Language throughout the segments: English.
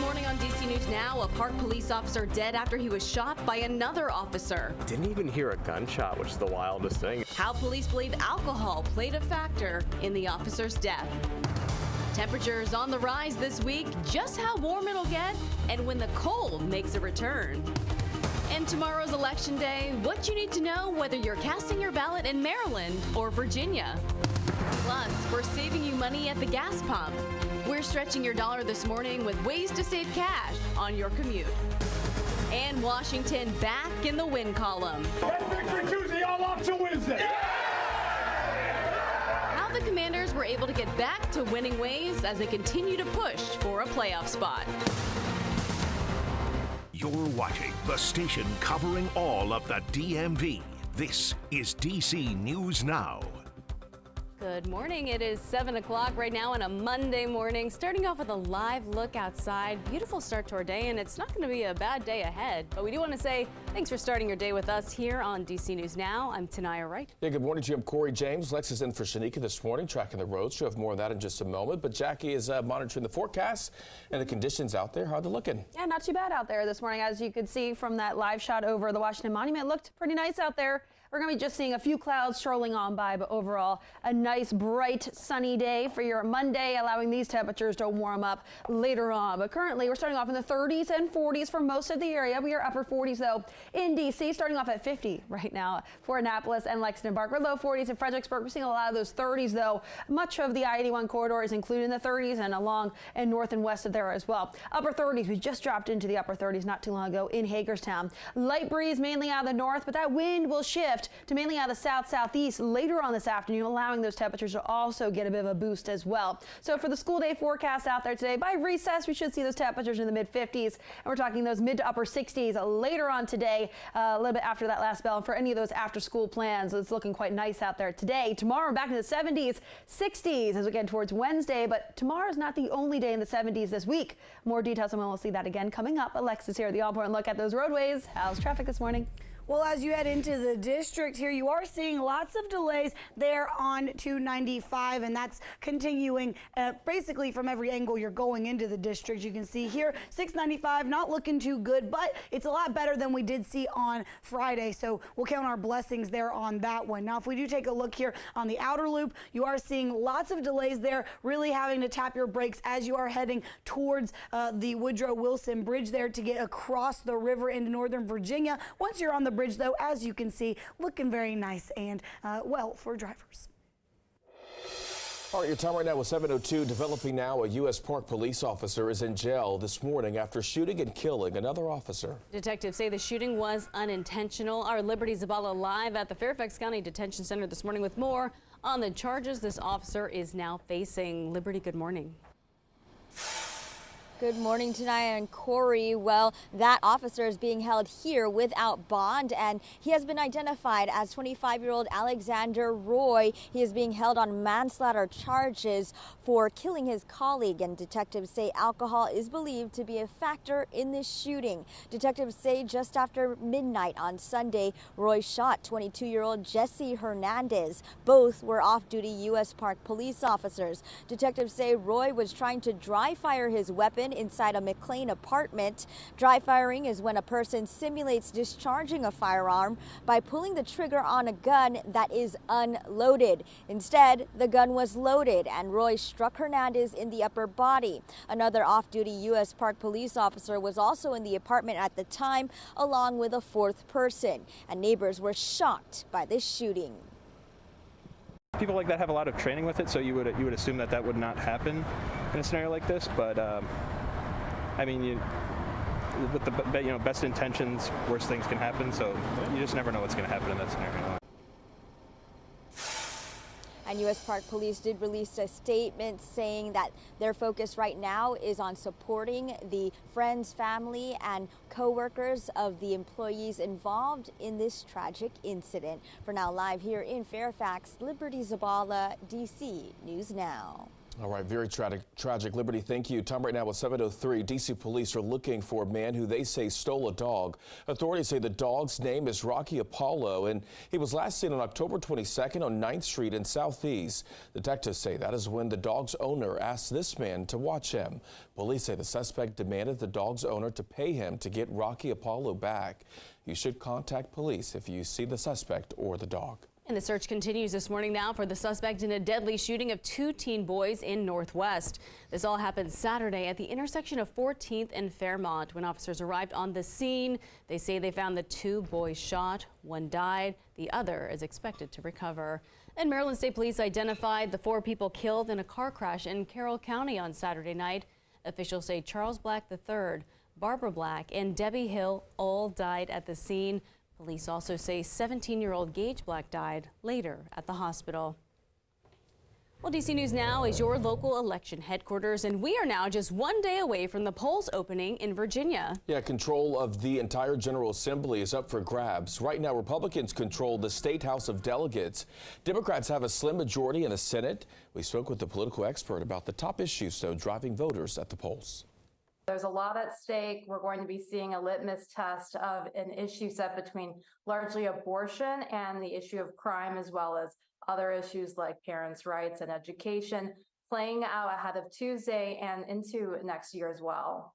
Morning on DC News Now. A Park police officer dead after he was shot by another officer. Didn't even hear a gunshot, which is the wildest thing. How police believe alcohol played a factor in the officer's death. Temperatures on the rise this week, just how warm it'll get, and when the cold makes a return. And tomorrow's Election Day, what you need to know whether you're casting your ballot in Maryland or Virginia. Plus, we're saving you money at the gas pump. We're stretching your dollar this morning with ways to save cash on your commute. And Washington back in the win column. Victory Tuesday, all off to Wednesday. How the Commanders were able to get back to winning ways as they continue to push for a playoff spot. You're watching the station covering all of the DMV. This is DC News Now. Good morning. It is 7 o'clock right now on a Monday morning. Starting off with a live look outside. Beautiful start to our day, and it's not going to be a bad day ahead. But we do want to say thanks for starting your day with us here on DC News Now. I'm Tanaya Wright. Yeah, good morning, Jim. Corey James. Lex is in for Shanika this morning, tracking the roads. She'll have more of that in just a moment. But Jackie is monitoring the forecast and the conditions out there. How are they looking? Yeah, not too bad out there this morning. As you could see from that live shot over the Washington Monument, it looked pretty nice out there. We're going to be just seeing a few clouds strolling on by, but overall a nice, bright, sunny day for your Monday, allowing these temperatures to warm up later on. But currently, we're starting off in the 30s and 40s for most of the area. We are upper 40s, though, in D.C., starting off at 50 right now for Annapolis and Lexington Park. We're low 40s in Fredericksburg. We're seeing a lot of those 30s, though. Much of the I-81 corridor is included in the 30s and along and north and west of there as well. Upper 30s, we just dropped into the upper 30s not too long ago in Hagerstown. Light breeze mainly out of the north, but that wind will shift to mainly out of the south-southeast later on this afternoon, allowing those temperatures to also get a bit of a boost as well. So for the school day forecast out there today, by recess, we should see those temperatures in the mid-50s, and we're talking those mid to upper 60s later on today, a little bit after that last bell. And for any of those after-school plans, it's looking quite nice out there today. Tomorrow, back in the 70s, 60s as we get towards Wednesday, but tomorrow's not the only day in the 70s this week. More details, and we'll see that again coming up. Alexis here at the all-important look at those roadways. How's traffic this morning? Well, as you head into the district here, you are seeing lots of delays there on 295, and that's continuing basically from every angle you're going into the district. You can see here, 695 not looking too good, but it's a lot better than we did see on Friday, so we'll count our blessings there on that one. Now, if we do take a look here on the outer loop, you are seeing lots of delays there, really having to tap your brakes as you are heading towards the Woodrow Wilson Bridge there to get across the river into Northern Virginia. Once you're on the bridge, though, as you can see, looking very nice and well for drivers. All right, your time right now is 7:02. Developing now, a U.S. Park police officer is in jail this morning after shooting and killing another officer. Detectives say the shooting was unintentional. Our Liberty Zabala live at the Fairfax County Detention Center this morning with more on the charges this officer is now facing. Liberty, good morning. Good morning, Tanaya and Corey. Well, that officer is being held here without bond, and he has been identified as 25-year-old Alexander Roy. He is being held on manslaughter charges for killing his colleague, and detectives say alcohol is believed to be a factor in this shooting. Detectives say just after midnight on Sunday, Roy shot 22-year-old Jesse Hernandez. Both were off-duty U.S. Park police officers. Detectives say Roy was trying to dry fire his weapon inside a McLean apartment. Dry firing is when a person simulates discharging a firearm by pulling the trigger on a gun that is unloaded. Instead, the gun was loaded and Roy struck Hernandez in the upper body. Another off-duty U.S. Park police officer was also in the apartment at the time, along with a fourth person, and neighbors were shocked by this shooting. People like that have a lot of training with it, so you would assume that would not happen in a scenario like this. But I mean, with the best intentions, worse things can happen. So you just never know what's going to happen in that scenario. And U.S. Park Police did release a statement saying that their focus right now is on supporting the friends, family, and co-workers of the employees involved in this tragic incident. For now, live here in Fairfax, Liberty Zabala, DC News Now. All right, very tragic. Liberty, thank you. Time right now is 7:03. D.C. police are looking for a man who they say stole a dog. Authorities say the dog's name is Rocky Apollo, and he was last seen on October 22nd on 9th Street in Southeast. Detectives say that is when the dog's owner asked this man to watch him. Police say the suspect demanded the dog's owner to pay him to get Rocky Apollo back. You should contact police if you see the suspect or the dog. And the search continues this morning now for the suspect in a deadly shooting of 2 teen boys in Northwest. This all happened Saturday at the intersection of 14th and Fairmont. When officers arrived on the scene, they say they found the 2 boys shot. One died. The other is expected to recover. And Maryland State Police identified the 4 people killed in a car crash in Carroll County on Saturday night. Officials say Charles Black III, Barbara Black, and Debbie Hill all died at the scene. Police also say 17-year-old Gage Black died later at the hospital. Well, DC News Now is your local election headquarters, and we are now just 1 day away from the polls opening in Virginia. Yeah, control of the entire General Assembly is up for grabs. Right now, Republicans control the State House of Delegates. Democrats have a slim majority in the Senate. We spoke with the political expert about the top issues, though, driving voters at the polls. There's a lot at stake. We're going to be seeing a litmus test of an issue set between largely abortion and the issue of crime, as well as other issues like parents' rights and education, playing out ahead of Tuesday and into next year as well.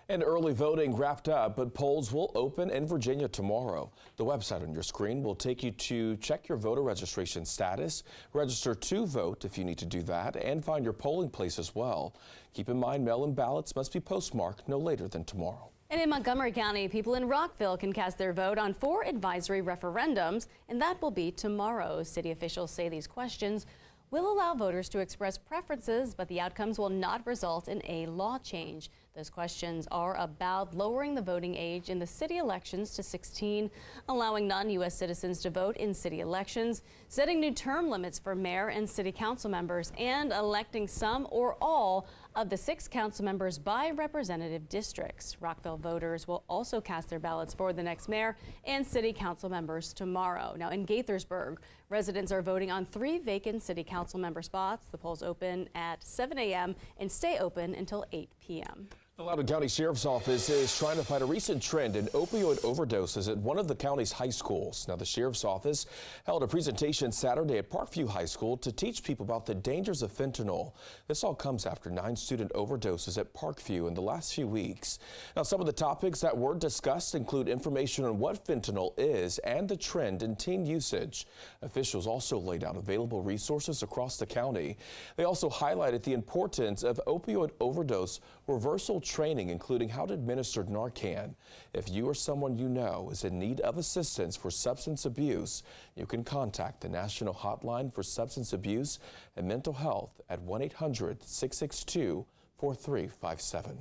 And early voting wrapped up, but polls will open in Virginia tomorrow. The website on your screen will take you to check your voter registration status, register to vote if you need to do that, and find your polling place as well. Keep in mind, mail-in ballots must be postmarked no later than tomorrow. And in Montgomery County, people in Rockville can cast their vote on 4 advisory referendums, and that will be tomorrow. City officials say these questions will allow voters to express preferences, but the outcomes will not result in a law change. Those questions are about lowering the voting age in the city elections to 16, allowing non-U.S. citizens to vote in city elections, setting new term limits for mayor and city council members, and electing some or all of the 6 council members by representative districts. Rockville voters will also cast their ballots for the next mayor and city council members tomorrow. Now in Gaithersburg, residents are voting on 3 vacant city council member spots. The polls open at 7 a.m. and stay open until 8 p.m. The Loudoun County Sheriff's Office is trying to fight a recent trend in opioid overdoses at one of the county's high schools. Now, the Sheriff's Office held a presentation Saturday at Parkview High School to teach people about the dangers of fentanyl. This all comes after 9 student overdoses at Parkview in the last few weeks. Now, some of the topics that were discussed include information on what fentanyl is and the trend in teen usage. Officials also laid out available resources across the county. They also highlighted the importance of opioid overdose reversal training, including how to administer Narcan. If you or someone you know is in need of assistance for substance abuse, you can contact the National Hotline for Substance Abuse and Mental Health at 1-800-662-4357.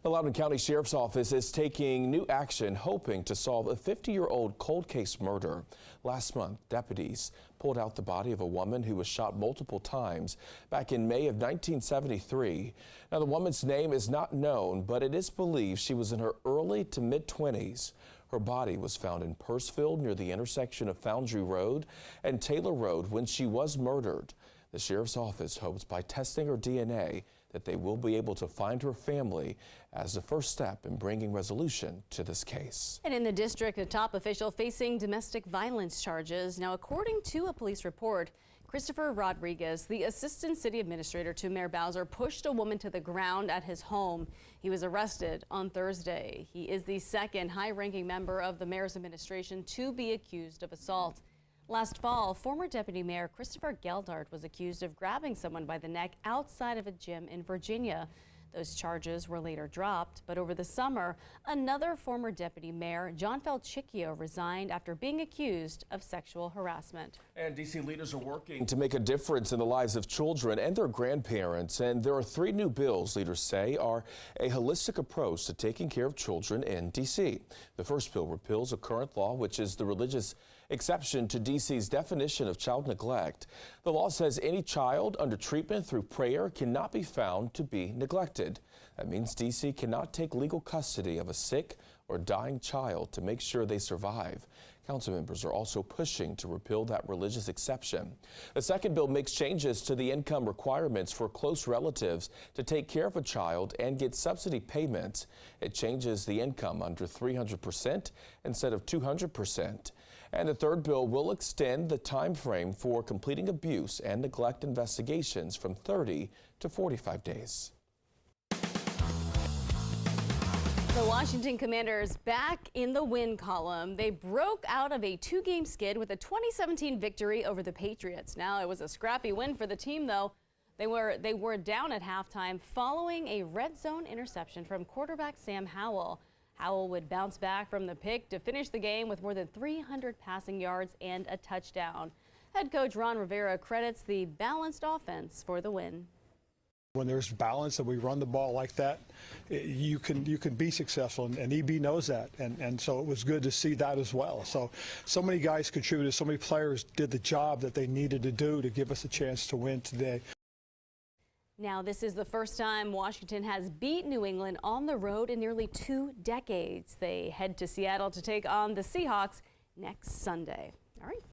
The Loudoun County Sheriff's Office is taking new action, hoping to solve a 50-year-old cold case murder. Last month, deputies pulled out the body of a woman who was shot multiple times back in May of 1973. Now, the woman's name is not known, but it is believed she was in her early to mid-20s. Her body was found in Purcellville near the intersection of Foundry Road and Taylor Road when she was murdered. The Sheriff's Office hopes by testing her DNA that they will be able to find her family as the first step in bringing resolution to this case. And in the district, a top official facing domestic violence charges. Now, according to a police report, Christopher Rodriguez, the assistant city administrator to Mayor Bowser, pushed a woman to the ground at his home. He was arrested on Thursday. He is the second high-ranking member of the mayor's administration to be accused of assault. Last fall, former Deputy Mayor Christopher Geldart was accused of grabbing someone by the neck outside of a gym in Virginia. Those charges were later dropped, but over the summer, another former Deputy Mayor, John Felchicchio, resigned after being accused of sexual harassment. And D.C. leaders are working to make a difference in the lives of children and their grandparents. And there are 3 new bills, leaders say, are a holistic approach to taking care of children in D.C. The first bill repeals a current law, which is the Religious exception to DC's definition of child neglect. The law says any child under treatment through prayer cannot be found to be neglected. That means DC cannot take legal custody of a sick or dying child to make sure they survive. Council members are also pushing to repeal that religious exception. The second bill makes changes to the income requirements for close relatives to take care of a child and get subsidy payments. It changes the income under 300% instead of 200%. And the third bill will extend the time frame for completing abuse and neglect investigations from 30 to 45 days. The Washington Commanders back in the win column. They broke out of a 2-game skid with a 2017 victory over the Patriots. Now, it was a scrappy win for the team, though. They were down at halftime following a red zone interception from quarterback Sam Howell. Howell would bounce back from the pick to finish the game with more than 300 passing yards and a touchdown. Head coach Ron Rivera credits the balanced offense for the win. When there's balance and we run the ball like that, you can be successful, and EB knows that, and so it was good to see that as well. So many guys contributed, so many players did the job that they needed to do to give us a chance to win today. Now, this is the first time Washington has beat New England on the road in nearly 2 decades. They head to Seattle to take on the Seahawks next Sunday. All right.